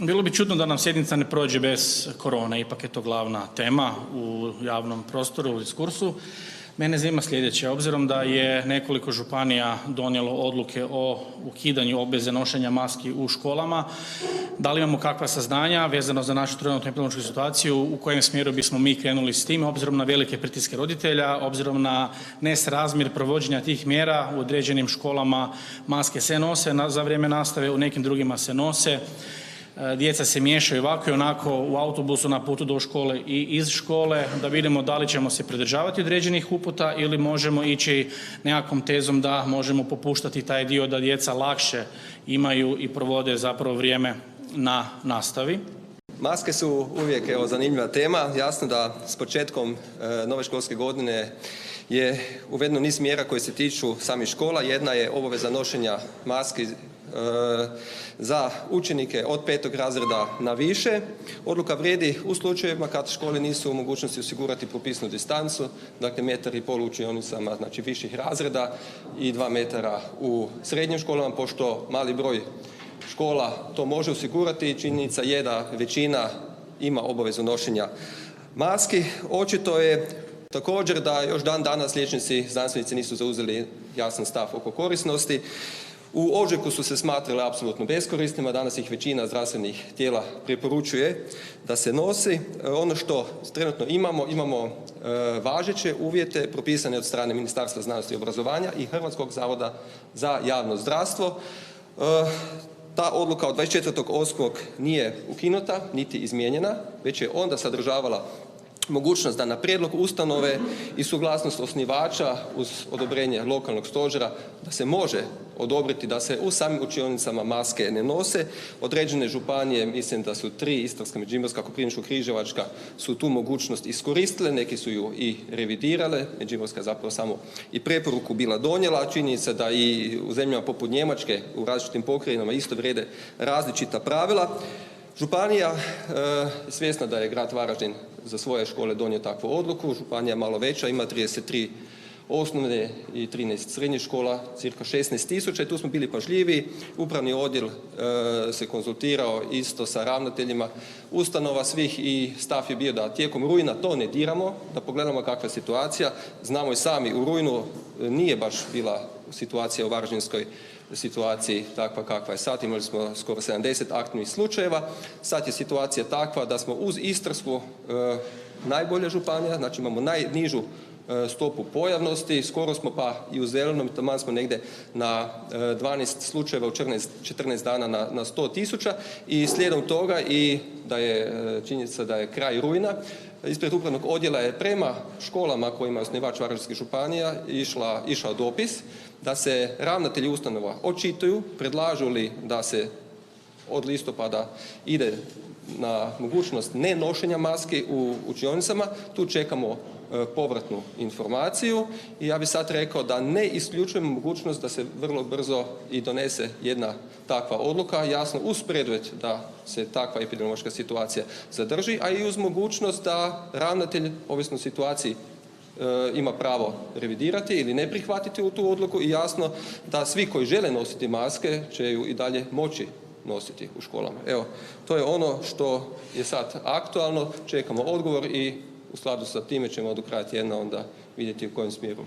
Bilo bi čudno da nam sjednica ne prođe bez korone, ipak je to glavna tema u javnom prostoru, u diskursu. Mene zanima sljedeće, obzirom da je nekoliko županija donijelo odluke o ukidanju obveze nošenja maski u školama, da li imamo kakva saznanja vezano za našu trenutnu epidemiološku situaciju, u kojem smjeru bismo mi krenuli s tim, obzirom na velike pritiske roditelja, obzirom na nesrazmjer provođenja tih mjera, u određenim školama maske se nose za vrijeme nastave, u nekim drugima se nose. Djeca se miješaju ovako i onako u autobusu na putu do škole i iz škole, da vidimo da li ćemo se pridržavati određenih uputa ili možemo ići nekakvom tezom da možemo popuštati taj dio da djeca lakše imaju i provode zapravo vrijeme na nastavi. Maske su uvijek zanimljiva tema. Jasno da s početkom nove školske godine je uvedeno niz mjera koje se tiču samih škola. Jedna je obaveza nošenja maski za učenike od 5. razreda na više. Odluka vrijedi u slučajevima kad škole nisu u mogućnosti osigurati propisnu distancu, dakle 1,5 m u učionicama, znači viših razreda i 2 metara u srednjim školama, pošto mali broj škola to može osigurati i činjenica je da većina ima obavezu nošenja maski. Očito je također da još dan danas liječnici, znanstvenici nisu zauzeli jasan stav oko korisnosti. U ožujku su se smatrale apsolutno beskorisnima, danas ih većina zdravstvenih tijela preporučuje da se nosi. Ono što trenutno imamo važeće uvjete propisane od strane Ministarstva znanosti i obrazovanja i Hrvatskog zavoda za javno zdravstvo. Ta odluka od 24.8. nije ukinuta niti izmijenjena, već je onda sadržavala mogućnost da na prijedlog ustanove i suglasnost osnivača uz odobrenje lokalnog stožera da se može odobriti da se u samim učionicama maske ne nose. Određene županije, mislim da su 3, Istarska, Međimurska, Koprivničko-križevačka, su tu mogućnost iskoristile, neki su ju i revidirale. Međimurska je zapravo samo i preporuku bila donijela. Činjenica da i u zemljama poput Njemačke u različitim pokrajinama isto vrijede različita pravila. Županija je svjesna da je grad Varaždin za svoje škole donio takvu odluku. Županija je malo veća, ima 33 osnovne i 13 srednjih škola, cirka 16.000 i tu smo bili pažljiviji. Upravni odjel se konzultirao isto sa ravnateljima ustanova svih i stav je bio da tijekom rujna to ne diramo, da pogledamo kakva je situacija. Znamo i sami, u rujnu nije baš bila situacija u varaždinskoj situaciji takva kakva je sad. Imali smo skoro 70 aktivnih slučajeva. Sad je situacija takva da smo uz Istarsku najbolja županija, znači imamo najnižu stopu pojavnosti, skoro smo pa i u zelenom, taman smo negdje na 12 slučajeva u 14 dana na 100.000 i slijedom toga i da je činjenica da je kraj rujna, ispred upravnog odjela je prema školama kojima je osnivač Varaždinskih županija išao dopis da se ravnatelji ustanova očituju, predlažu li da se od listopada ide na mogućnost nenošenja maski u učionicama. Tu čekamo povratnu informaciju i ja bih sad rekao da ne isključujemo mogućnost da se vrlo brzo i donese jedna takva odluka, jasno uz preduvjet da se takva epidemiološka situacija zadrži, a i uz mogućnost da ravnatelj, ovisno o situaciji, ima pravo revidirati ili ne prihvatiti u tu odluku i jasno da svi koji žele nositi maske će ju i dalje moći nositi u školama. Evo, to je ono što je sad aktualno, čekamo odgovor i u skladu sa time ćemo do kraja tjedna onda vidjeti u kojem smjeru